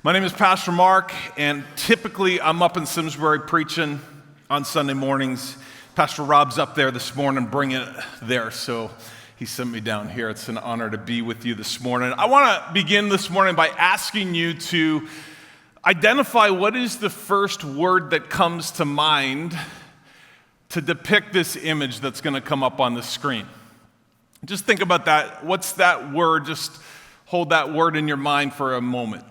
My name is Pastor Mark, and typically I'm up in Simsbury preaching on Sunday mornings. Pastor Rob's up there this morning bringing it there, so he sent me down here. It's an honor to be with you this morning. I want to begin this morning by asking you to identify what is the first word that comes to mind to depict this image that's going to come up on the screen. Just think about that. What's that word? Just hold that word in your mind for a moment.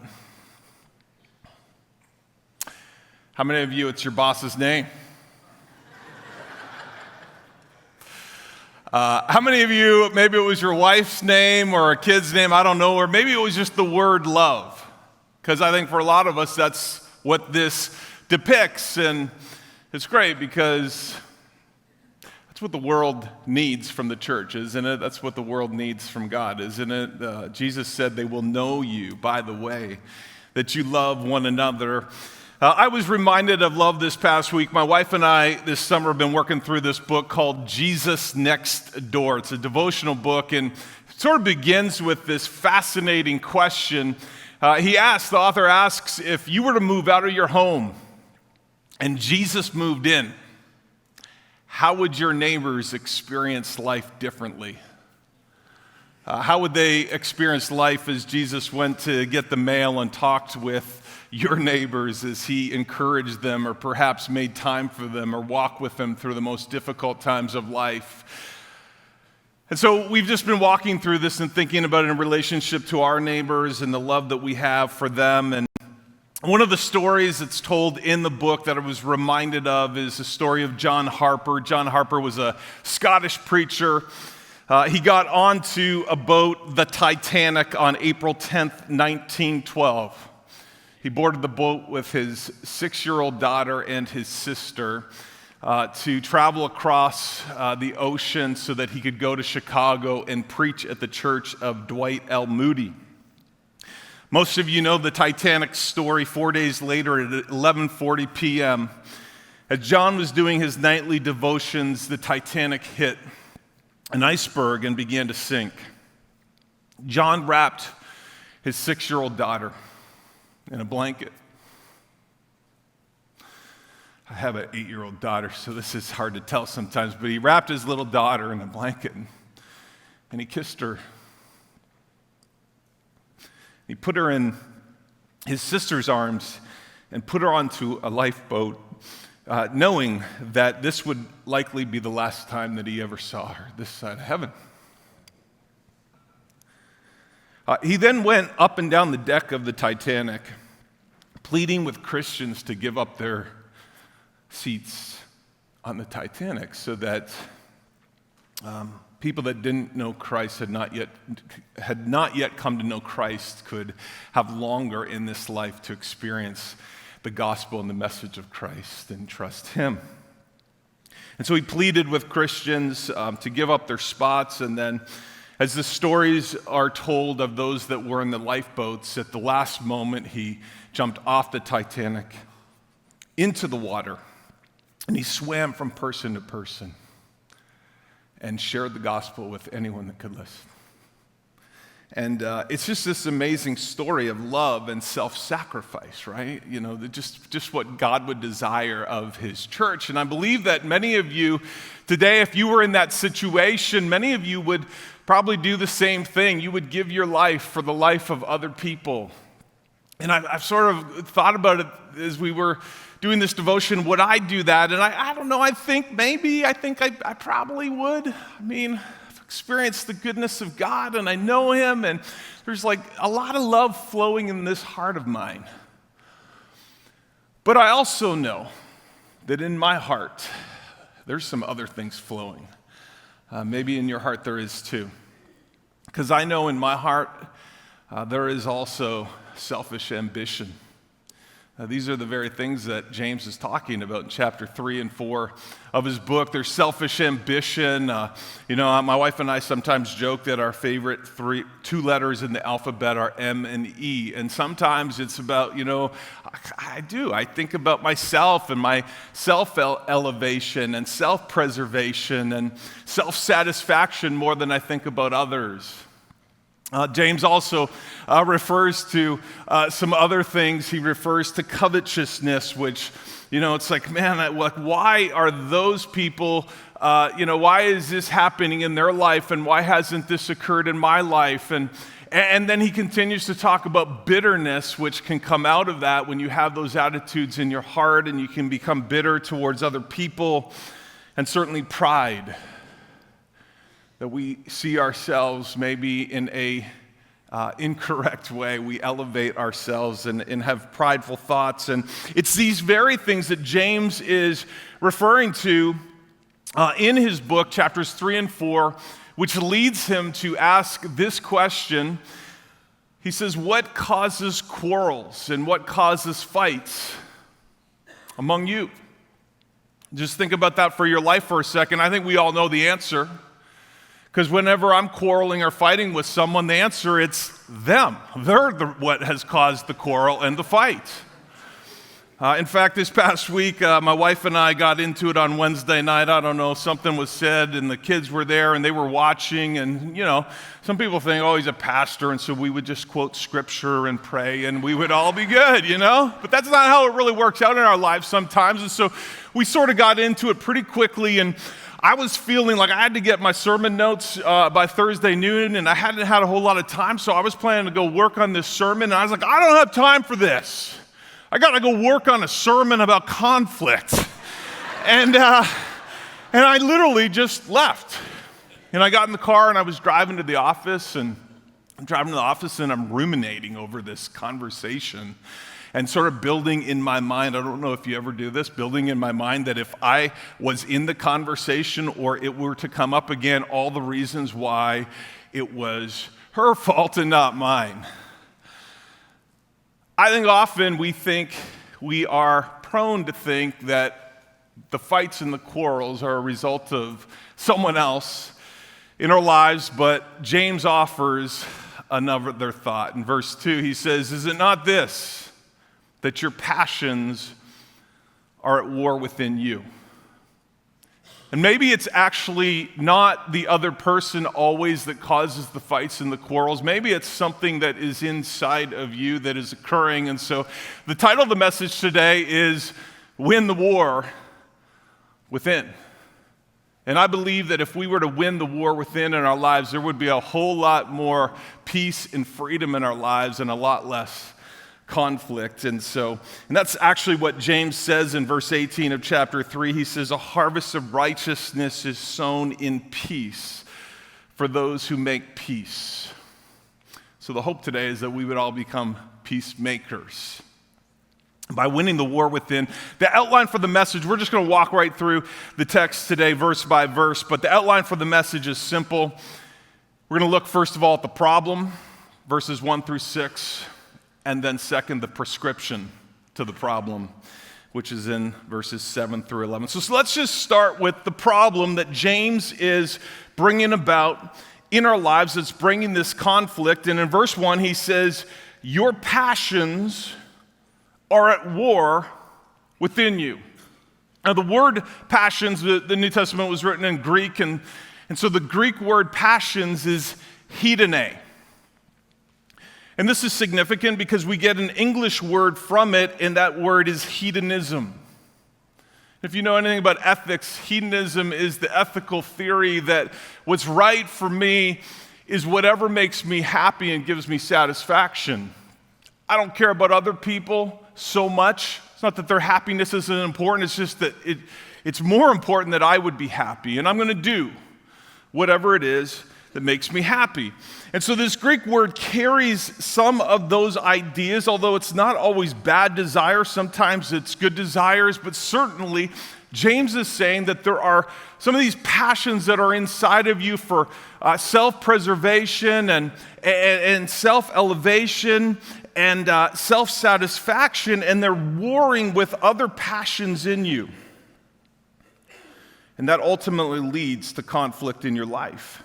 How many of you, it's your boss's name? How many of you, maybe it was your wife's name or a kid's name, I don't know, or maybe it was just the word love? Because I think for a lot of us, that's what this depicts, and it's great because that's what the world needs from the church, isn't it? That's what the world needs from God, isn't it? Jesus said they will know you by the way that you love one another. I was reminded of love this past week. My wife and I this summer have been working through this book called Jesus Next Door. It's a devotional book, and it sort of begins with this fascinating question. The author asks, if you were to move out of your home and Jesus moved in, how would your neighbors experience life differently? How would they experience life as Jesus went to get the mail and talked with your neighbors as he encouraged them or perhaps made time for them or walked with them through the most difficult times of life? And so we've just been walking through this and thinking about it in relationship to our neighbors and the love that we have for them. And one of the stories that's told in the book that I was reminded of is the story of John Harper. John Harper was a Scottish preacher. He got onto a boat, the Titanic, on April 10th, 1912. He boarded the boat with his 6-year-old daughter and his sister to travel across the ocean so that he could go to Chicago and preach at the church of Dwight L. Moody. Most of you know the Titanic story. 4 days later at 11:40 p.m., as John was doing his nightly devotions, the Titanic hit an iceberg and began to sink. John wrapped his 6-year-old daughter in a blanket. I have an 8-year-old daughter, so this is hard to tell sometimes, but he wrapped his little daughter in a blanket and he kissed her. He put her in his sister's arms and put her onto a lifeboat, knowing that this would likely be the last time that he ever saw her this side of heaven. He then went up and down the deck of the Titanic, pleading with Christians to give up their seats on the Titanic so that people that didn't know Christ, had not yet come to know Christ, could have longer in this life to experience the gospel and the message of Christ and trust him. And so he pleaded with Christians to give up their spots, and then as the stories are told of those that were in the lifeboats, at the last moment he jumped off the Titanic into the water, and he swam from person to person and shared the gospel with anyone that could listen. And it's just this amazing story of love and self-sacrifice, right? You know, just what God would desire of his church. And I believe that many of you today, if you were in that situation, many of you would probably do the same thing. You would give your life for the life of other people. And I've sort of thought about it as we were doing this devotion. Would I do that? And I don't know. I think I probably would. I mean, I've experienced the goodness of God, and I know him, and there's like a lot of love flowing in this heart of mine. But I also know that in my heart, there's some other things flowing. Maybe in your heart there is too. Because I know in my heart there is also selfish ambition. These are the very things that James is talking about in chapter 3 and 4 of his book. There's selfish ambition. My wife and I sometimes joke that our favorite two letters in the alphabet are M and E. And sometimes it's about, I think about myself and my self-elevation and self-preservation and self-satisfaction more than I think about others. James also refers to some other things. He refers to covetousness, which, it's like, man, why are those people, why is this happening in their life, and why hasn't this occurred in my life? And then he continues to talk about bitterness, which can come out of that when you have those attitudes in your heart, and you can become bitter towards other people, and certainly pride. That we see ourselves maybe in a incorrect way. We elevate ourselves and have prideful thoughts. And it's these very things that James is referring to in his book, chapters 3 and 4, which leads him to ask this question. He says, what causes quarrels and what causes fights among you? Just think about that for your life for a second. I think we all know the answer. Because whenever I'm quarreling or fighting with someone, the answer, it's them. They're what has caused the quarrel and the fight. In fact, this past week, my wife and I got into it on Wednesday night. I don't know, something was said, and the kids were there, and they were watching. And, some people think, oh, he's a pastor, and so we would just quote scripture and pray, and we would all be good, But that's not how it really works out in our lives sometimes. And so we sort of got into it pretty quickly, and I was feeling like I had to get my sermon notes by Thursday noon, and I hadn't had a whole lot of time, so I was planning to go work on this sermon, and I was like, I don't have time for this. I got to go work on a sermon about conflict. And I literally just left. And I got in the car, and I was driving to the office, and I'm ruminating over this conversation. And sort of building in my mind, I don't know if you ever do this, building in my mind that if I was in the conversation or it were to come up again, all the reasons why it was her fault and not mine. I think often we are prone to think that the fights and the quarrels are a result of someone else in our lives, but James offers another thought. In verse 2, he says, is it not this, that your passions are at war within you? And maybe it's actually not the other person always that causes the fights and the quarrels. Maybe it's something that is inside of you that is occurring. And so the title of the message today is Win the War Within. And I believe that if we were to win the war within in our lives, there would be a whole lot more peace and freedom in our lives and a lot less conflict. And that's actually what James says in verse 18 of chapter 3. He says, a harvest of righteousness is sown in peace for those who make peace. So the hope today is that we would all become peacemakers by winning the war within. The outline for the message, we're just going to walk right through the text today, verse by verse, but the outline for the message is simple. We're going to look first of all at the problem, verses 1 through 6. And then second, the prescription to the problem, which is in verses 7 through 11. So let's just start with the problem that James is bringing about in our lives that's bringing this conflict. And in verse 1, he says, your passions are at war within you. Now, the word passions, the New Testament was written in Greek, and so the Greek word passions is hedone. And this is significant because we get an English word from it, and that word is hedonism. If you know anything about ethics, hedonism is the ethical theory that what's right for me is whatever makes me happy and gives me satisfaction. I don't care about other people so much. It's not that their happiness isn't important, it's just that it's more important that I would be happy, and I'm going to do whatever it is that makes me happy. And so this Greek word carries some of those ideas, although it's not always bad desires. Sometimes it's good desires, but certainly James is saying that there are some of these passions that are inside of you for self-preservation and self-elevation and self-satisfaction, and they're warring with other passions in you. And that ultimately leads to conflict in your life.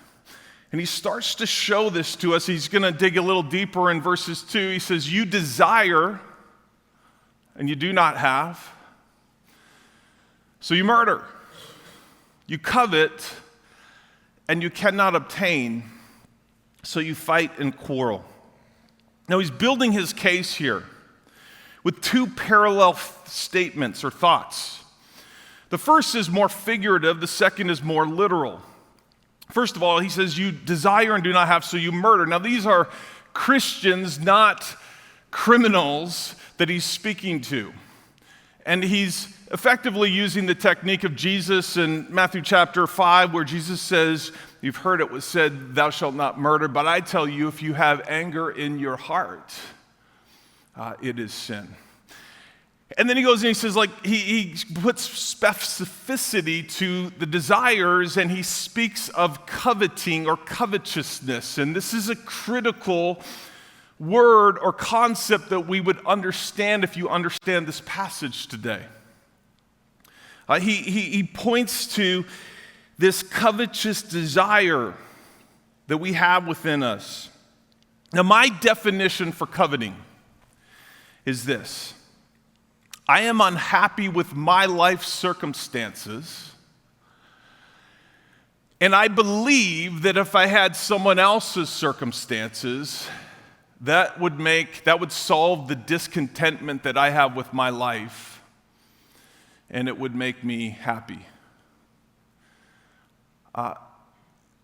And he starts to show this to us. He's going to dig a little deeper in verses 2. He says, you desire, and you do not have. So you murder. You covet, and you cannot obtain. so you fight and quarrel. Now he's building his case here with two parallel statements or thoughts. The first is more figurative, the second is more literal. First of all, he says, you desire and do not have, so you murder. Now these are Christians, not criminals, that he's speaking to. And he's effectively using the technique of Jesus in Matthew chapter 5, where Jesus says, you've heard it was said, thou shalt not murder, but I tell you, if you have anger in your heart, it is sin. And then he goes and he says, he puts specificity to the desires, and he speaks of coveting or covetousness. And this is a critical word or concept that we would understand if you understand this passage today. He points to this covetous desire that we have within us. Now, my definition for coveting is this: I am unhappy with my life circumstances, and I believe that if I had someone else's circumstances, that would solve the discontentment that I have with my life, and it would make me happy.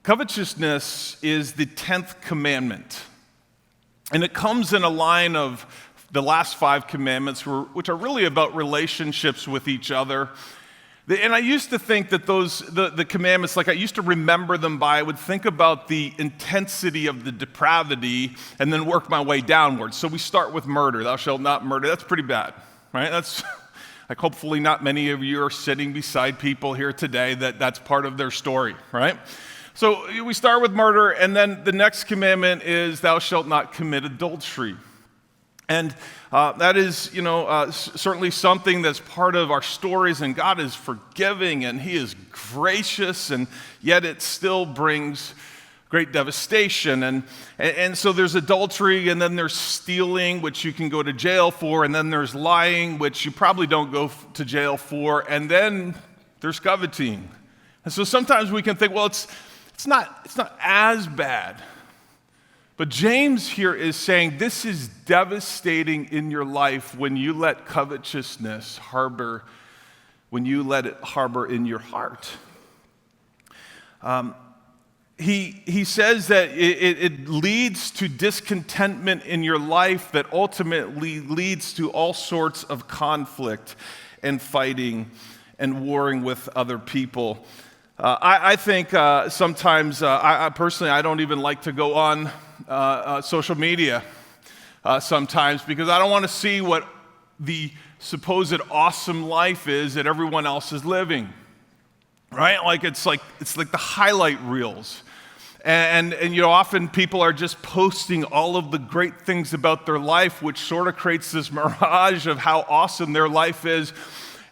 Covetousness is the 10th commandment, and it comes in a line of the last 5 commandments, which are really about relationships with each other. And I used to think that the commandments, I used to remember them by, I would think about the intensity of the depravity and then work my way downwards. So we start with murder. Thou shalt not murder. That's pretty bad, right? That's hopefully not many of you are sitting beside people here today that's part of their story, right? So we start with murder, and then the next commandment is thou shalt not commit adultery. And that is, certainly something that's part of our stories, and God is forgiving, and He is gracious, and yet it still brings great devastation. And so there's adultery, and then there's stealing, which you can go to jail for, and then there's lying, which you probably don't go to jail for, and then there's coveting. And so sometimes we can think, well, it's not as bad. But James here is saying this is devastating in your life when you let covetousness harbor, when you let it harbor in your heart. He says that it leads to discontentment in your life that ultimately leads to all sorts of conflict and fighting and warring with other people. I think sometimes, I personally, I don't even like to go on social media sometimes, because I don't want to see what the supposed awesome life is that everyone else is living, right? It's like the highlight reels. And often people are just posting all of the great things about their life, which sort of creates this mirage of how awesome their life is.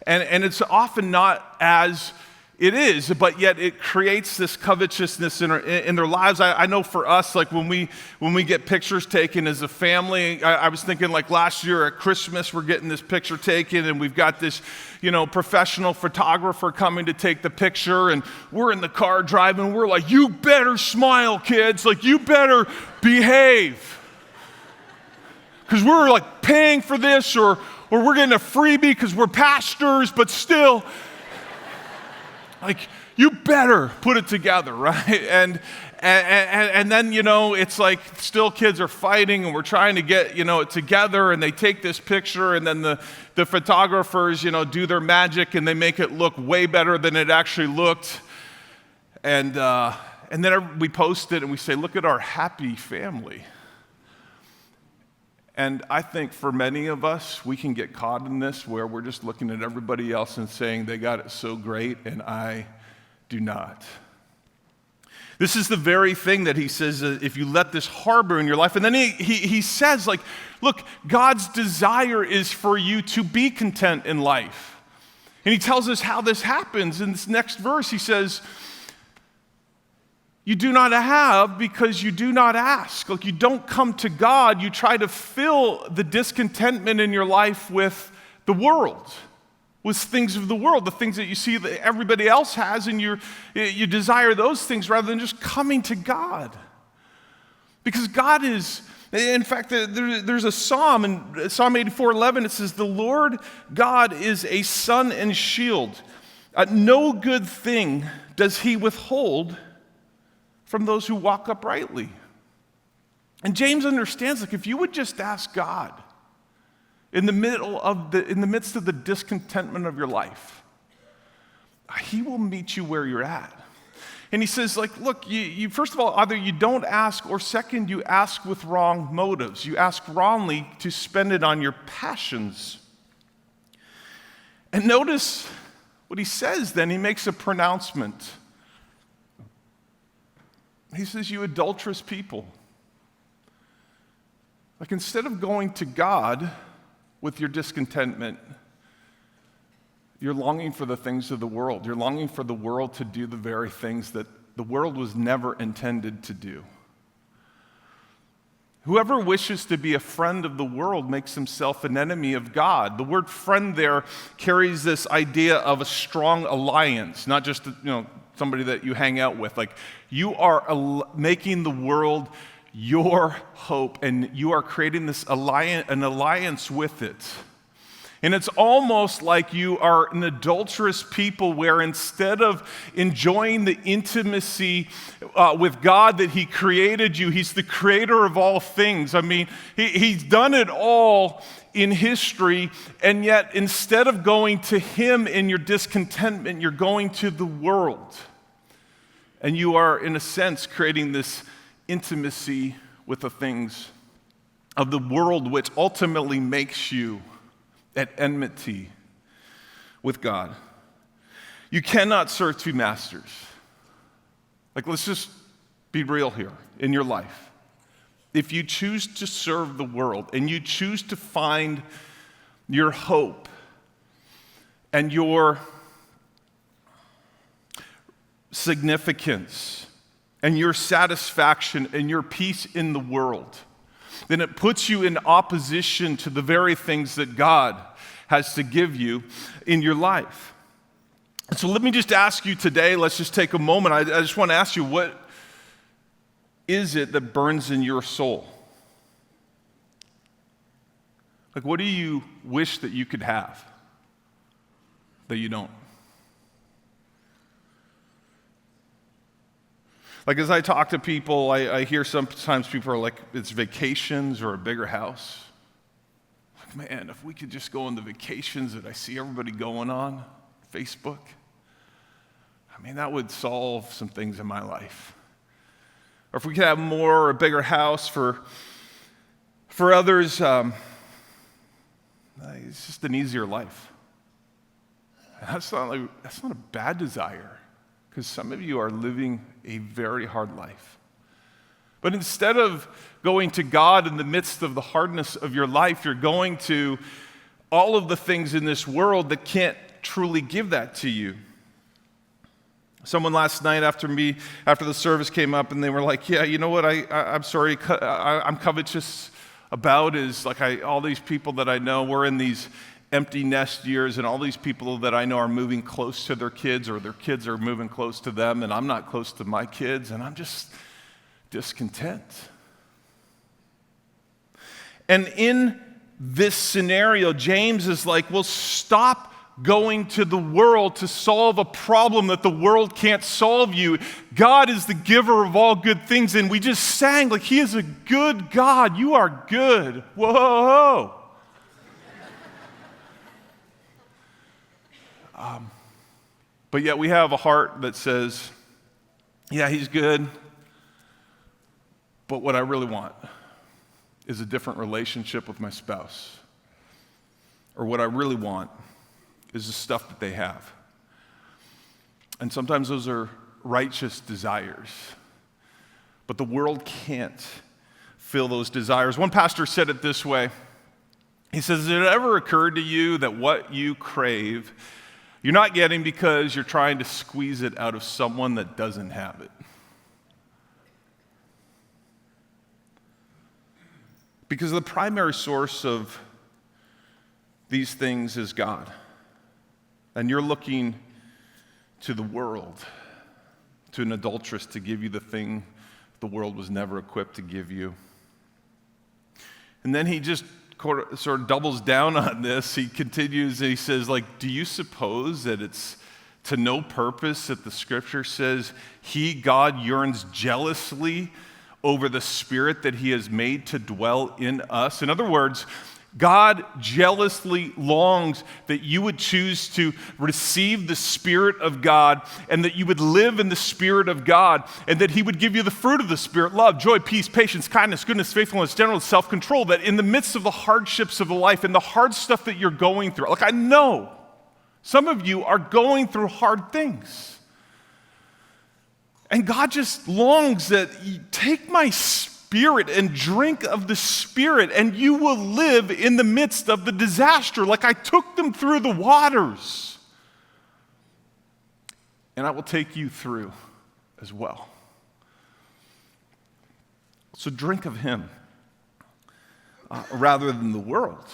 And it's often not as it is, but yet it creates this covetousness in their lives. I know for us, when we get pictures taken as a family, I was thinking last year at Christmas, we're getting this picture taken, and we've got this, professional photographer coming to take the picture, and we're in the car driving, we're like, you better smile, kids, you better behave. Because we're paying for this, or we're getting a freebie because we're pastors, but still, you better put it together, right? And then, it's still kids are fighting, and we're trying to get, it together, and they take this picture, and then the photographers, do their magic, and they make it look way better than it actually looked. And then we post it, and we say, look at our happy family. And I think for many of us, we can get caught in this where we're just looking at everybody else and saying they got it so great and I do not. This is the very thing that he says, if you let this harbor in your life. And then he says, look, God's desire is for you to be content in life. And he tells us how this happens. In this next verse, he says, you do not have because you do not ask. You don't come to God. You try to fill the discontentment in your life with the world, with things of the world, the things that you see that everybody else has, and you desire those things rather than just coming to God. Because God is, in fact, there's a psalm, in Psalm 84:11, it says, "The Lord God is a sun and shield. No good thing does he withhold from those who walk uprightly." And James understands, like, if you would just ask God in the midst of the discontentment of your life, he will meet you where you're at. And he says, like, look, you first of all, either you don't ask, or second, you ask with wrong motives. You ask wrongly to spend it on your passions. And notice what he says then. He makes a pronouncement. He says, "You adulterous people." Like, instead of going to God with your discontentment, you're longing for the things of the world. You're longing for the world to do the very things that the world was never intended to do. Whoever wishes to be a friend of the world makes himself an enemy of God. The word friend there carries this idea of a strong alliance, not just somebody that you hang out with. Like, you are making the world your hope, and you are creating an alliance with it. And it's almost like you are an adulterous people, where instead of enjoying the intimacy with God that he created you, he's the creator of all things. I mean, he's done it all in history, and yet instead of going to him in your discontentment, you're going to the world. And you are, in a sense, creating this intimacy with the things of the world, which ultimately makes you at enmity with God. You cannot serve two masters. Like, let's just be real here in your life. If you choose to serve the world and you choose to find your hope and your significance and your satisfaction and your peace in the world, then it puts you in opposition to the very things that God has to give you in your life. So let me just ask you today, let's just take a moment. I just want to ask you, what is it that burns in your soul? Like, what do you wish that you could have that you don't? Like, as I talk to people, I hear sometimes people are like, it's vacations or a bigger house. Like, man, if we could just go on the vacations that I see everybody going on Facebook, I mean, that would solve some things in my life. Or if we could have more or a bigger house for others, it's just an easier life. That's not a bad desire, because some of you are living a very hard life. But instead of going to God in the midst of the hardness of your life, you're going to all of the things in this world that can't truly give that to you. Someone last night after the service came up, and they were like, yeah, you know what I'm sorry, I'm covetous about is, like, all these people that I know, we're in these empty nest years, and all these people that I know are moving close to their kids, or their kids are moving close to them, and I'm not close to my kids, and I'm just discontent. And in this scenario, James is like, well, stop going to the world to solve a problem that the world can't solve you. God is the giver of all good things, and we just sang, like, he is a good God. You are good. Whoa. But yet we have a heart that says, yeah, he's good, but what I really want is a different relationship with my spouse. Or what I really want is the stuff that they have. And sometimes those are righteous desires, but the world can't fill those desires. One pastor said it this way. He says, has it ever occurred to you that what you crave you're not getting because you're trying to squeeze it out of someone that doesn't have it? Because the primary source of these things is God. And you're looking to the world, to an adulteress, to give you the thing the world was never equipped to give you. And then he just sort of doubles down on this. He continues and he says, do you suppose that it's to no purpose that the scripture says he, God, yearns jealously over the spirit that he has made to dwell in us? In other words, God jealously longs that you would choose to receive the Spirit of God and that you would live in the Spirit of God and that he would give you the fruit of the Spirit, love, joy, peace, patience, kindness, goodness, faithfulness, gentleness, self-control, that in the midst of the hardships of the life and the hard stuff that you're going through, I know some of you are going through hard things. And God just longs that you take my Spirit and drink of the Spirit, and you will live in the midst of the disaster, like I took them through the waters. And I will take you through as well. So drink of him rather than the world.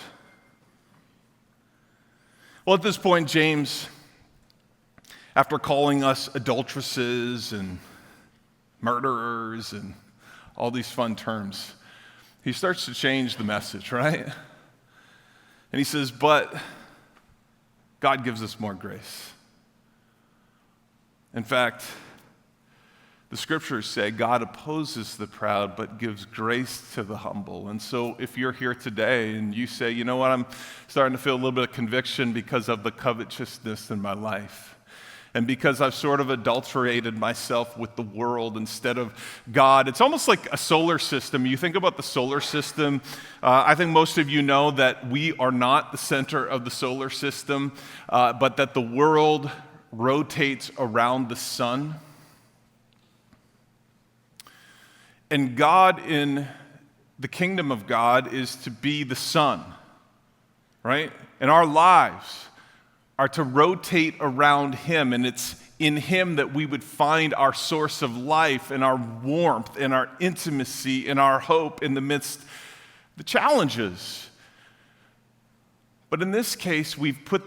Well, at this point, James, after calling us adulteresses and murderers and all these fun terms, he starts to change the message, right? And he says, but God gives us more grace. In fact, the scriptures say God opposes the proud but gives grace to the humble. And so if you're here today and you say, you know what, I'm starting to feel a little bit of conviction because of the covetousness in my life. And because I've sort of adulterated myself with the world instead of God. It's almost like a solar system. You think about the solar system. I think most of you know that we are not the center of the solar system, but that the world rotates around the sun. And God in the kingdom of God is to be the sun, right? And our lives are to rotate around him, and it's in him that we would find our source of life and our warmth and our intimacy and our hope in the midst of the challenges. But in this case, we've put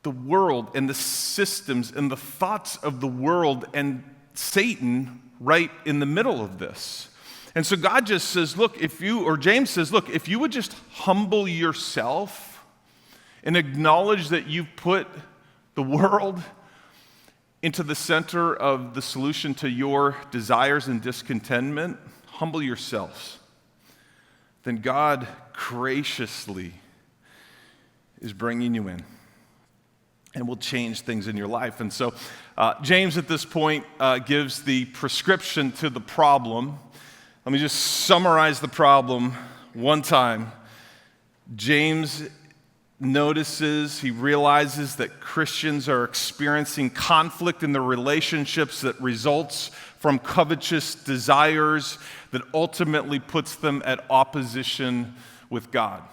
the world and the systems and the thoughts of the world and Satan right in the middle of this. And so God just says, James says, look, if you would just humble yourself and acknowledge that you've put the world into the center of the solution to your desires and discontentment, humble yourselves, then God graciously is bringing you in and will change things in your life. And so James at this point gives the prescription to the problem. Let me just summarize the problem one time. James he realizes that Christians are experiencing conflict in their relationships that results from covetous desires that ultimately puts them at opposition with God.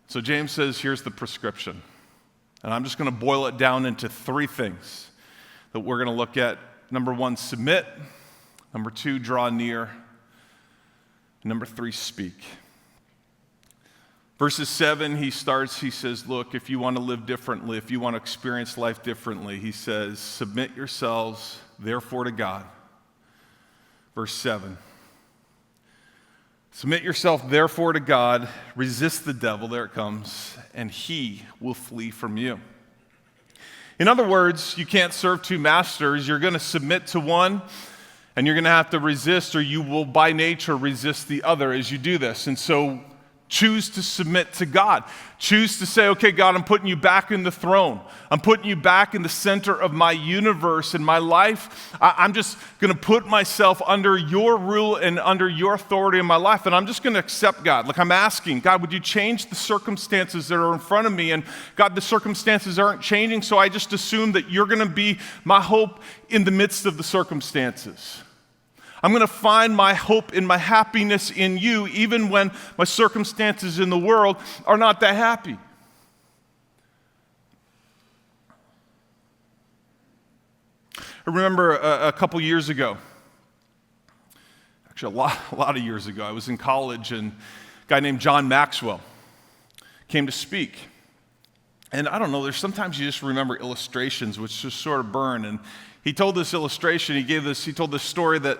So James says, here's the prescription. And I'm just going to boil it down into three things that we're going to look at. Number one, submit. Number two, draw near. Number three, speak. Verses 7, he says, look, if you want to live differently, if you want to experience life differently, he says, submit yourselves, therefore, to God. Verse 7, submit yourself, therefore, to God, resist the devil, there it comes, and he will flee from you. In other words, you can't serve two masters. You're going to submit to one, and you're going to have to resist, or you will by nature resist the other as you do this. And so choose to submit to God. Choose to say, okay, God, I'm putting you back in the throne. I'm putting you back in the center of my universe and my life. I'm just going to put myself under your rule and under your authority in my life, and I'm just going to accept God. Like I'm asking, God, would you change the circumstances that are in front of me? And God, the circumstances aren't changing, so I just assume that you're going to be my hope in the midst of the circumstances. I'm going to find my hope and my happiness in you, even when my circumstances in the world are not that happy. I remember a couple years ago, actually a lot of years ago, I was in college and a guy named John Maxwell came to speak. And I don't know, there's sometimes you just remember illustrations which just sort of burn. And he told this illustration, he told this story that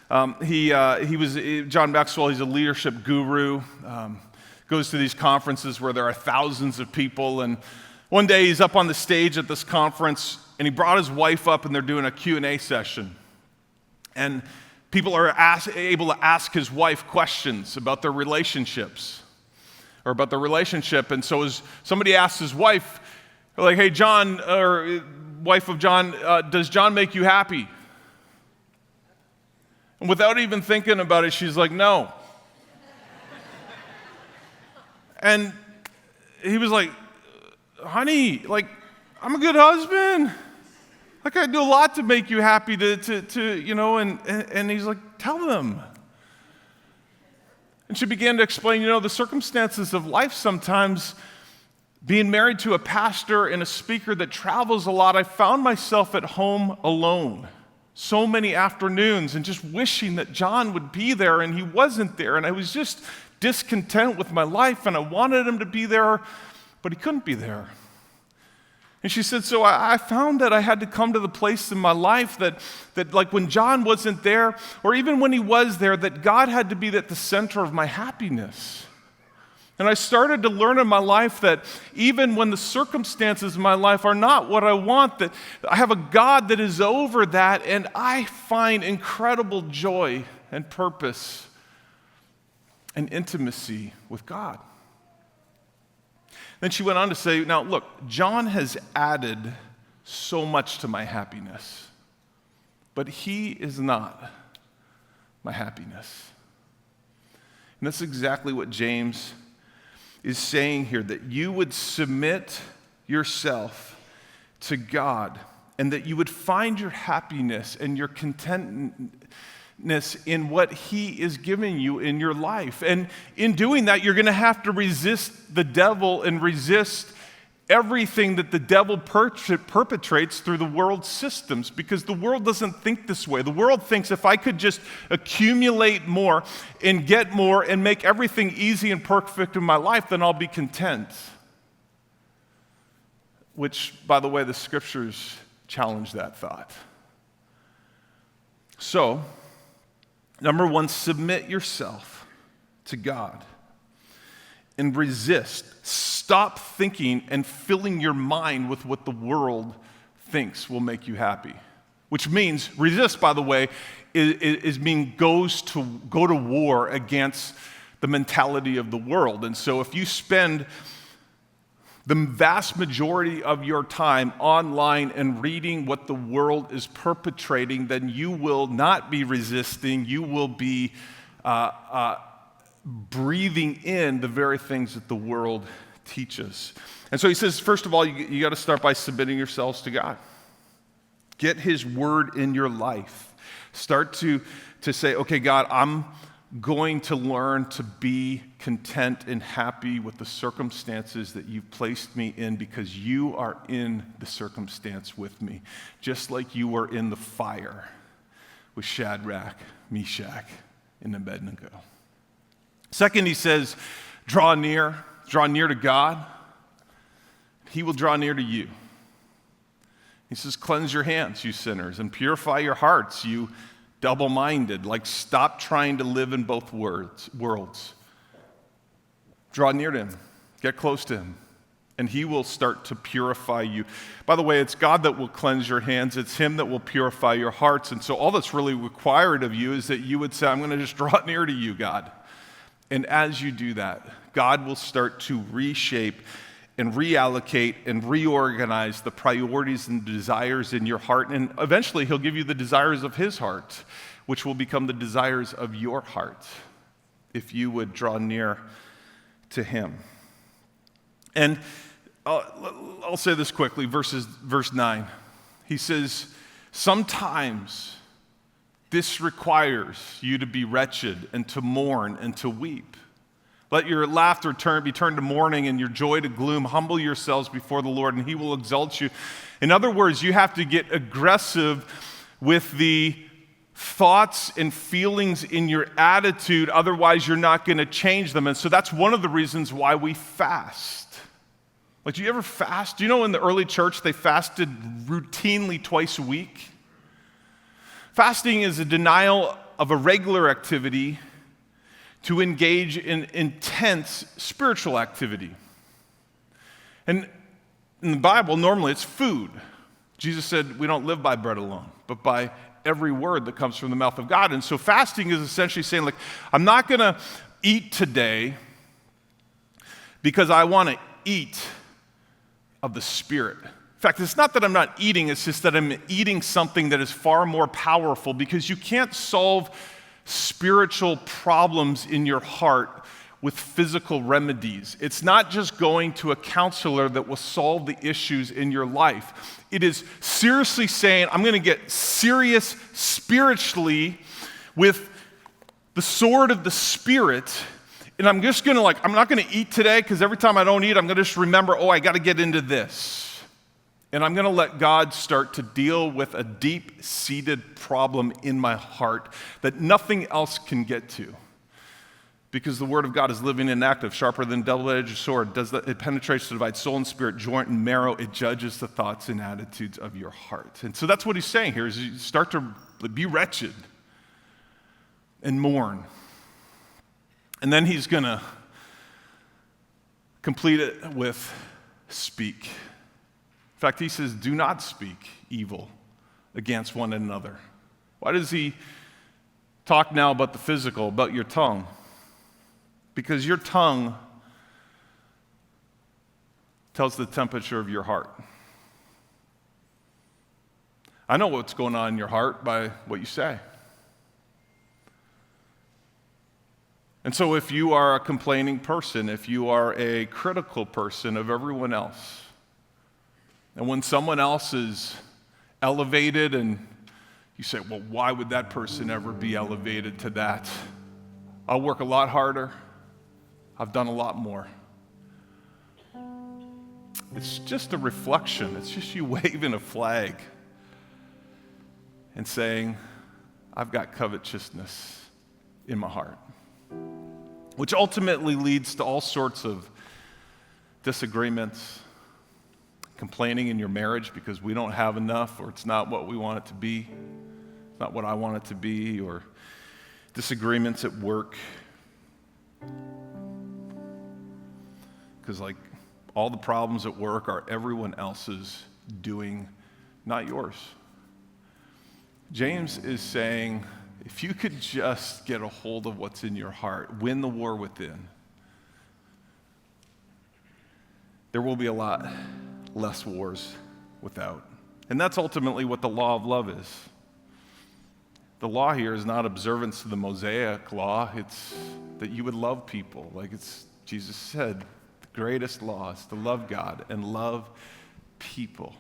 John Maxwell, he's a leadership guru, goes to these conferences where there are thousands of people. And one day he's up on the stage at this conference, and he brought his wife up, and they're doing a Q&A session. And people are able to ask his wife questions about their relationships or about their relationship. And so as somebody asks his wife, like, hey, John, or wife of John, does John make you happy? And without even thinking about it, she's like, no. And he was like, honey, like, I'm a good husband. Like, I do a lot to make you happy and he's like, tell them. And she began to explain, the circumstances of life sometimes, being married to a pastor and a speaker that travels a lot, I found myself at home alone so many afternoons and just wishing that John would be there, and he wasn't there. And I was just discontent with my life, and I wanted him to be there, but he couldn't be there. And she said, so I found that I had to come to the place in my life that like when John wasn't there, or even when he was there, that God had to be at the center of my happiness. And I started to learn in my life that even when the circumstances in my life are not what I want, that I have a God that is over that, and I find incredible joy and purpose and intimacy with God. Then she went on to say, now look, John has added so much to my happiness, but he is not my happiness. And that's exactly what James is saying here, that you would submit yourself to God and that you would find your happiness and your contentness in what he is giving you in your life. And in doing that, you're going to have to resist the devil and resist everything that the devil perpetrates through the world's systems, because the world doesn't think this way. The world thinks if I could just accumulate more and get more and make everything easy and perfect in my life, then I'll be content. Which, by the way, the scriptures challenge that thought. So, number one, submit yourself to God and resist. Stop thinking and filling your mind with what the world thinks will make you happy. Which means, resist, by the way, go to war against the mentality of the world. And so if you spend the vast majority of your time online and reading what the world is perpetrating, then you will not be resisting. You will be breathing in the very things that the world teaches. And so he says, first of all, you got to start by submitting yourselves to God. Get his word in your life. Start to say, okay, God, I'm going to learn to be content and happy with the circumstances that you've placed me in, because you are in the circumstance with me, just like you were in the fire with Shadrach, Meshach, and Abednego. Second, he says, draw near to God. He will draw near to you. He says, cleanse your hands, you sinners, and purify your hearts, you double-minded. Like, stop trying to live in both worlds. Draw near to him. Get close to him. And he will start to purify you. By the way, it's God that will cleanse your hands. It's him that will purify your hearts. And so all that's really required of you is that you would say, I'm going to just draw near to you, God. And as you do that, God will start to reshape and reallocate and reorganize the priorities and desires in your heart. And eventually, he'll give you the desires of his heart, which will become the desires of your heart if you would draw near to him. And I'll say this quickly, verse 9. He says, sometimes this requires you to be wretched and to mourn and to weep. Let your laughter be turned to mourning and your joy to gloom. Humble yourselves before the Lord, and he will exalt you. In other words, you have to get aggressive with the thoughts and feelings in your attitude. Otherwise, you're not going to change them. And so that's one of the reasons why we fast. Like, do you ever fast? Do you know in the early church they fasted routinely twice a week? Fasting is a denial of a regular activity to engage in intense spiritual activity. And in the Bible, normally it's food. Jesus said we don't live by bread alone, but by every word that comes from the mouth of God. And so fasting is essentially saying, like, I'm not going to eat today because I want to eat of the Spirit. In fact, it's not that I'm not eating, it's just that I'm eating something that is far more powerful, because you can't solve spiritual problems in your heart with physical remedies. It's not just going to a counselor that will solve the issues in your life. It is seriously saying, I'm going to get serious spiritually with the sword of the Spirit, and I'm just going to I'm not going to eat today, because every time I don't eat, I'm going to just remember, I got to get into this. And I'm going to let God start to deal with a deep-seated problem in my heart that nothing else can get to. Because the Word of God is living and active, sharper than a double-edged sword. It penetrates to divide soul and spirit, joint and marrow. It judges the thoughts and attitudes of your heart. And so that's what he's saying here, is you start to be wretched and mourn. And then he's going to complete it with speak. In fact, he says, do not speak evil against one another. Why does he talk now about the physical, about your tongue? Because your tongue tells the temperature of your heart. I know what's going on in your heart by what you say. And so if you are a complaining person, if you are a critical person of everyone else, and when someone else is elevated and you say, well, why would that person ever be elevated to that? I'll work a lot harder. I've done a lot more. It's just a reflection. It's just you waving a flag and saying, I've got covetousness in my heart, which ultimately leads to all sorts of disagreements, complaining in your marriage because we don't have enough, or it's not what we want it to be, it's not what I want it to be, or disagreements at work. Because all the problems at work are everyone else's doing, not yours. James is saying, if you could just get a hold of what's in your heart, win the war within, there will be a lot less wars without. And that's ultimately what the law of love is. The law here is not observance of the Mosaic law, it's that you would love people. Jesus said, the greatest law is to love God and love people.